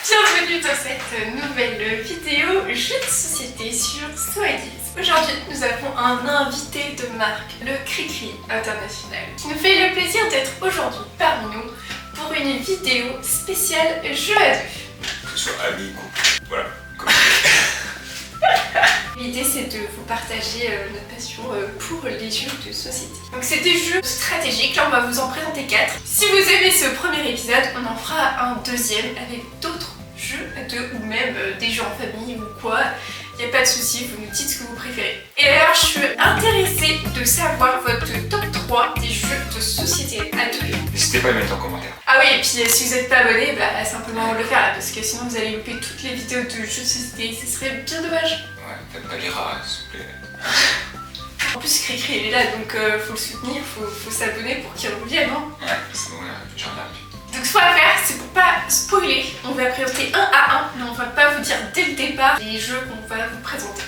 Bienvenue dans cette nouvelle vidéo jeu de société sur Soadies. Aujourd'hui, nous avons un invité de marque, le Cricri International, qui nous fait le plaisir d'être aujourd'hui parmi nous pour une vidéo spéciale jeu à deux. Que ce soit amis, couple, voilà. L'idée c'est de vous partager notre passion pour les jeux de société. Donc c'est des jeux stratégiques, là on va vous en présenter 4. Si vous aimez ce premier épisode, on en fera un deuxième avec d'autres jeux à deux ou même des jeux en famille ou quoi. Il n'y a pas de souci, vous nous dites ce que vous préférez. Et alors je suis intéressée de savoir votre top 3 des jeux de société à deux. N'hésitez pas à le mettre en commentaire. Ah oui, et puis si vous n'êtes pas abonné, bah simplement le faire là, parce que sinon vous allez louper toutes les vidéos de jeux de société, ce serait bien dommage. Ouais, faites pas les rats, s'il vous plaît. En plus, Cricri il est là, donc faut le soutenir, faut s'abonner pour qu'il revienne, hein. Ouais, c'est bon, j'en ai. Donc ce qu'on va faire, c'est pour pas spoiler, on va présenter un à un, mais on va pas vous dire dès le départ les jeux qu'on va vous présenter.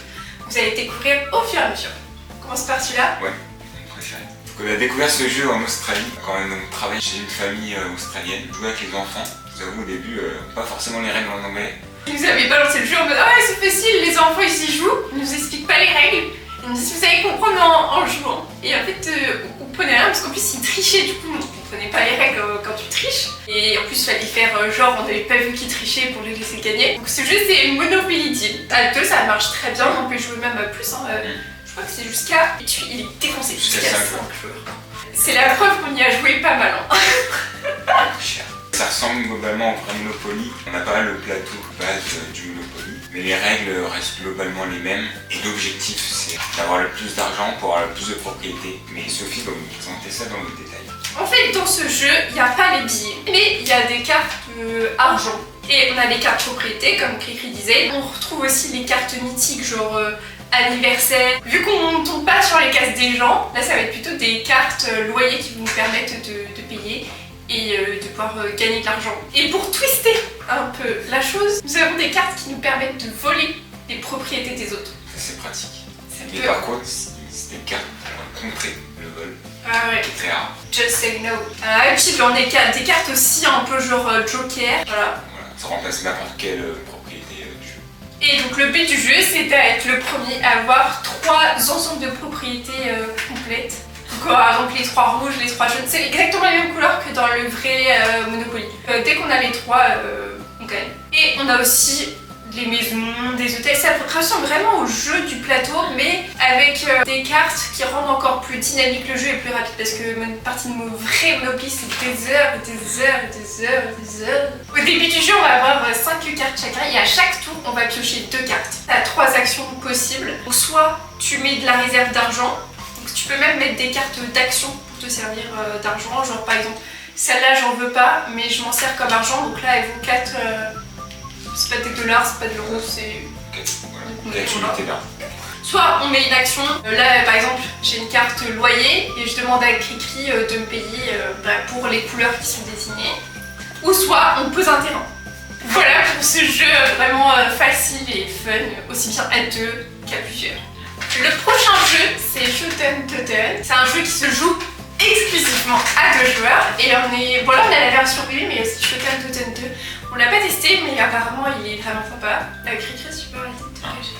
Vous allez découvrir au fur et à mesure. On commence par celui-là. Ouais, mon préféré. Donc on a découvert ce jeu en Australie, quand on travaille chez une famille australienne. On jouait avec les enfants. Je vous avoue au début, pas forcément les règles en anglais. Ils nous avaient balancé le jeu en mode ah ouais c'est facile, les enfants ils y jouent, ils nous expliquent pas les règles. Ils nous disent vous allez comprendre en jouant. Et en fait on comprenait rien parce qu'en plus ils trichaient du coup, on comprenait pas les règles quand tu triches. Et en plus il fallait faire genre on n'avait pas vu qu'ils trichaient pour les laisser gagner. Donc ce jeu c'est Monopoly Deal. À deux ça marche très bien, on peut jouer même à plus. Hein. Je crois que c'est jusqu'à... Et puis il est défoncé jusqu'à 5 joueurs. C'est la preuve qu'on y a joué pas mal. Hein. Ça ressemble globalement au vrai Monopoly. On n'a pas le plateau base du Monopoly, mais les règles restent globalement les mêmes. Et l'objectif, c'est d'avoir le plus d'argent pour avoir le plus de propriétés. Mais Sophie va vous présenter ça dans le détail. En fait, dans ce jeu, il n'y a pas les billets, mais il y a des cartes argent. Et on a les cartes propriétés, comme Cricri disait. On retrouve aussi les cartes mythiques, genre anniversaire. Vu qu'on ne tombe pas sur les cases des gens, là ça va être plutôt des cartes loyers qui vont nous permettre de payer et de pouvoir gagner de l'argent. Et pour twister un peu la chose, nous avons des cartes qui nous permettent de voler les propriétés des autres. Ça c'est pratique. Mais peut... par contre, c'est des cartes pour contrer le vol. Ah ouais. C'est très rare. Just say no. Et puis on a des cartes aussi un peu genre joker. Voilà. Ça remplace n'importe quelle propriété du jeu. Et donc le but du jeu c'est d'être le premier à avoir 3 ensembles de propriétés complètes. Donc par exemple les 3 rouges, les 3 jaunes, c'est exactement la même couleur que dans le vrai Monopoly. Dès qu'on a les 3, on gagne. Et on a aussi les maisons, des hôtels, ça ressemble vraiment au jeu du plateau, mais avec des cartes qui rendent encore plus dynamique le jeu et plus rapide, parce que une partie de mon vrai Monopoly c'est des heures et des heures et des heures et des heures. Au début du jeu on va avoir 5 cartes chacun et à chaque tour on va piocher 2 cartes. Tu as 3 actions possibles, donc soit tu mets de la réserve d'argent, donc tu peux même mettre des cartes d'action pour te servir d'argent, genre par exemple celle-là j'en veux pas mais je m'en sers comme argent, donc là elle vaut 4... c'est pas des dollars, c'est pas de l'euro, c'est... Soit on met une action, là par exemple j'ai une carte loyer et je demande à Cricri de me payer pour les couleurs qui sont désignées. Ou soit on pose un terrain. Voilà pour ce jeu vraiment facile et fun, aussi bien à deux qu'à plusieurs. Le prochain jeu c'est Shoten Toten. C'est un jeu qui se joue exclusivement à 2 joueurs et on est... Bon là on a la version 1 mais aussi Shoten Toten 2. On l'a pas testé mais apparemment il est vraiment sympa. Cricri, tu peux arrêter de te cacher.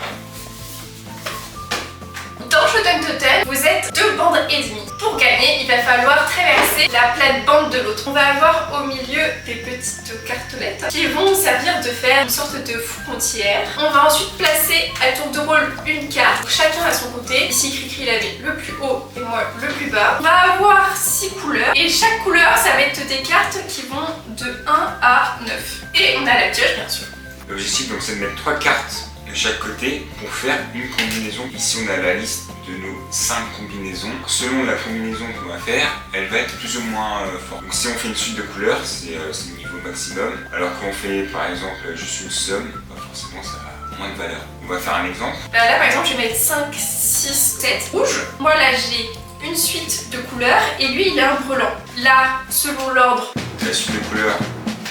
Dans Shoten Toten, vous êtes 2 bandes ennemies. Pour gagner, il va falloir traverser la plate-bande de l'autre. On va avoir au milieu des petites cartolettes qui vont servir de faire une sorte de frontière. On va ensuite placer à tour de rôle une carte, chacun à son côté. Ici, Cricri l'avait le plus haut et moi le plus bas. On va avoir 6 couleurs et chaque couleur, ça va être des cartes qui vont de 1 à 9. Et on a la pioche, bien sûr. L'objectif donc c'est de mettre 3 cartes de chaque côté pour faire une combinaison. Ici on a la liste de nos 5 combinaisons. Selon la combinaison qu'on va faire, elle va être plus ou moins forte. Donc si on fait une suite de couleurs, c'est le niveau maximum. Alors qu'on fait par exemple juste une somme, forcément ça a moins de valeur. On va faire un exemple. Là par exemple je vais mettre 5, 6, 7 rouges. Moi là j'ai une suite de couleurs et lui il a un brelan. Là selon l'ordre, la suite de couleurs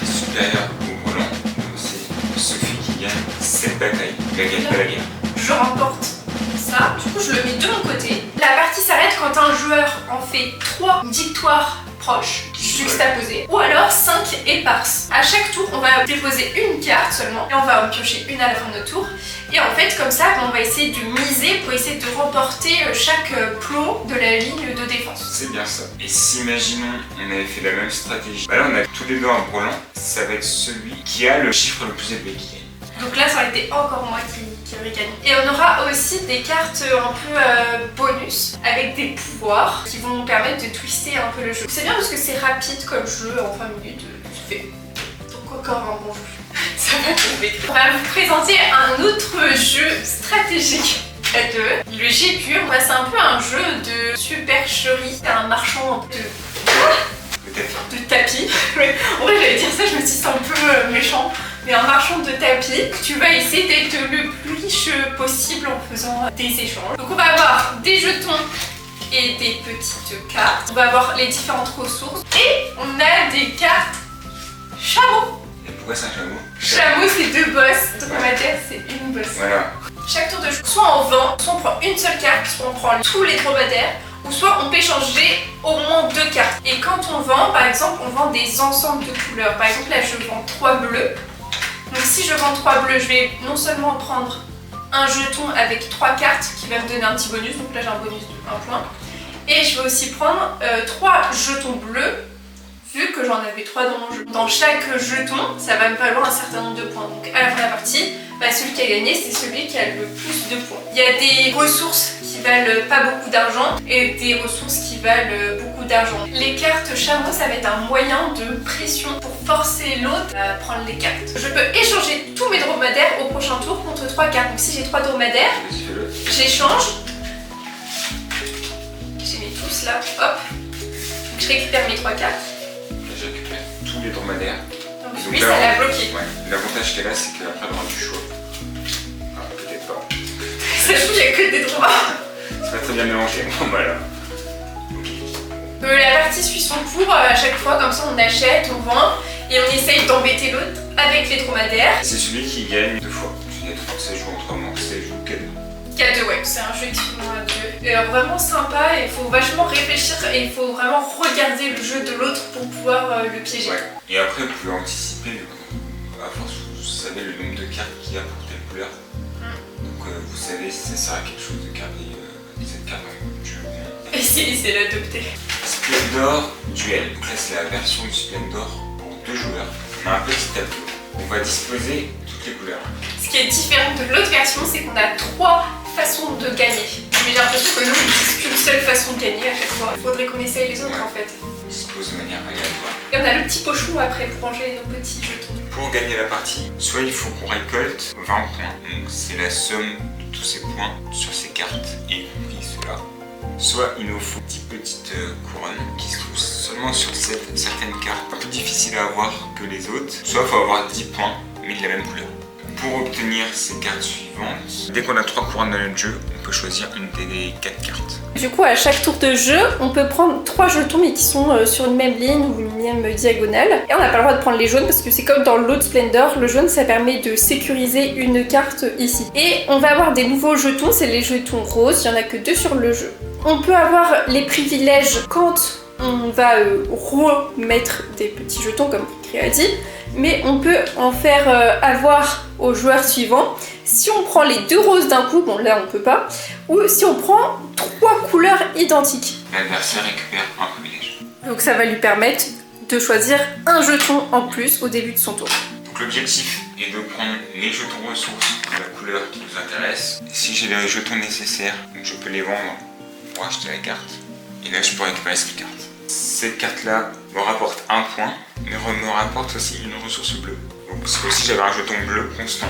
est supérieure au brelan. C'est Sophie qui gagne cette bataille. Elle gagne pas la guerre. Je remporte ça, du coup je le mets de mon côté. La partie s'arrête quand un joueur en fait 3 victoires proches, juxtaposées, ou alors 5 éparses. À chaque tour, on va déposer une carte seulement et on va en piocher une à la fin de notre tour. Et en fait, comme ça, on va essayer de miser pour essayer de remporter chaque plot de la ligne de défense. C'est bien ça. Et si, imaginons, on avait fait la même stratégie. Bah là, on a tous les deux un brelan. Ça va être celui qui a le chiffre le plus élevé qui gagne. Donc là, ça aurait été encore moi qui aurais gagné. Et on aura aussi des cartes un peu bonus avec des pouvoirs qui vont nous permettre de twister un peu le jeu. C'est bien parce que c'est rapide comme jeu, en 20 minutes, c'est fait. Donc encore un bon jeu. Ça va tomber. On va vous présenter un autre jeu stratégique à deux. Le G pur, c'est un peu un jeu de supercherie. C'est un marchand de tapis. En vrai, j'allais dire ça, je me suis dit c'est un peu méchant. Mais un marchand de tapis, tu vas essayer d'être le plus riche possible en faisant des échanges. Donc on va avoir des jetons et des petites cartes. On va avoir les différentes ressources. Et on a des cartes chameaux. Et pourquoi c'est un chameau? Chameau, c'est 2 bosses. Donc on va dire c'est une bosse. Voilà. Chaque tour de jeu, soit on vend, soit on prend une seule carte, soit on prend tous les dromadaires, ou soit on peut échanger au moins 2 cartes. Et quand on vend, par exemple, on vend des ensembles de couleurs. Par exemple, là je vends 3 bleus. Donc si je vends 3 bleus, je vais non seulement prendre un jeton avec 3 cartes qui va me donner un petit bonus, donc là j'ai un bonus de 1 point. Et je vais aussi prendre 3 jetons bleus, vu que j'en avais 3 dans mon jeu. Dans chaque jeton, ça va me valoir un certain nombre de points. Donc à la fin de la partie, celui qui a gagné, c'est celui qui a le plus de points. Il y a des ressources qui valent pas beaucoup d'argent et des ressources qui valent beaucoup d'argent. Les cartes chameau, ça va être un moyen de pression pour forcer l'autre à prendre les cartes. Je peux échanger tous mes dromadaires au prochain tour contre 3 cartes. Donc si j'ai 3 dromadaires, j'échange. J'ai mis tous là, hop. Donc je récupère mes 3 cartes. Je récupère tous les dromadaires. Donc lui, ça l'a bloqué. Ouais. L'avantage qu'elle a, c'est qu'après, on aura du choix. Ah, peut-être pas. Ça joue, il n'y a que des dromadaires. C'est pas très bien mélangé. Bon, voilà. La partie suit son cours à chaque fois, comme ça on achète, on vend et on essaye d'embêter l'autre avec les dromadaires. C'est celui qui gagne 2 fois. Il y a 2 fois que ça joue en 3 manches, ça joue 4. 4-2, ouais, c'est un jeu effectivement à 2. Et alors vraiment sympa, il faut vachement réfléchir et il faut vraiment regarder le jeu de l'autre pour pouvoir le piéger. Ouais. Et après vous pouvez anticiper, à force vous savez le nombre de cartes qu'il y a pour telle couleur. Donc vous savez si ça sert à quelque chose de garder cette carte dans le jeu. Essayez l'adopter. Splendor Duel. Donc là c'est la version du Splendor pour 2 joueurs. On a un petit tableau. On va disposer toutes les couleurs. Ce qui est différent de l'autre version, c'est qu'on a 3 façons de gagner. Mais j'ai l'impression que nous, on n'utilise qu'une seule façon de gagner à chaque fois. Il faudrait qu'on essaye les autres en fait. On dispose de manière aléatoire. Et on a le petit pochon après pour ranger nos petits jetons. Pour gagner la partie, soit il faut qu'on récolte 20 points. Donc c'est la somme de tous ces points sur ces cartes, y compris ceux-là. Soit il nous faut 10 petites couronnes qui se trouvent seulement sur certaines cartes, un peu difficiles à avoir que les autres. Soit il faut avoir 10 points, mais de la même couleur. Pour obtenir ces cartes suivantes, dès qu'on a 3 couronnes dans notre jeu, on peut choisir une des 4 cartes. Du coup, à chaque tour de jeu, on peut prendre 3 jetons mais qui sont sur une même ligne ou une même diagonale. Et on n'a pas le droit de prendre les jaunes parce que c'est comme dans l'autre Splendor, le jaune ça permet de sécuriser une carte ici. Et on va avoir des nouveaux jetons, c'est les jetons roses, il n'y en a que 2 sur le jeu. On peut avoir les privilèges quand on va remettre des petits jetons comme Cré a dit, mais on peut en faire avoir au joueur suivant si on prend les 2 roses d'un coup, bon là on peut pas, ou si on prend 3 couleurs identiques. L'adversaire récupère un privilège. Donc ça va lui permettre de choisir un jeton en plus au début de son tour. Donc l'objectif est de prendre les jetons ressources de la couleur qui nous intéresse. Si j'ai les jetons nécessaires, donc je peux les vendre pour acheter la carte. Et là je peux récupérer cette carte. Cette carte-là me rapporte 1 point, mais me rapporte aussi une ressource bleue. Donc parce que si j'avais un jeton bleu constant.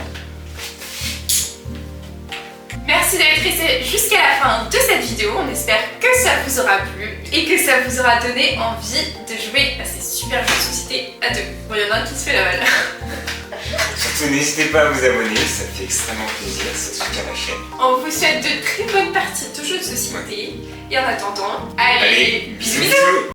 Merci d'être resté jusqu'à la fin de cette vidéo. On espère que ça vous aura plu et que ça vous aura donné envie de jouer à ces super jeux de société à 2. Bon, il y en a un qui se fait la balle. Surtout n'hésitez pas à vous abonner, ça fait extrêmement plaisir, ça soutient la chaîne. On vous souhaite de très bonnes parties de jeux de société. Et en attendant, allez bisous bisous.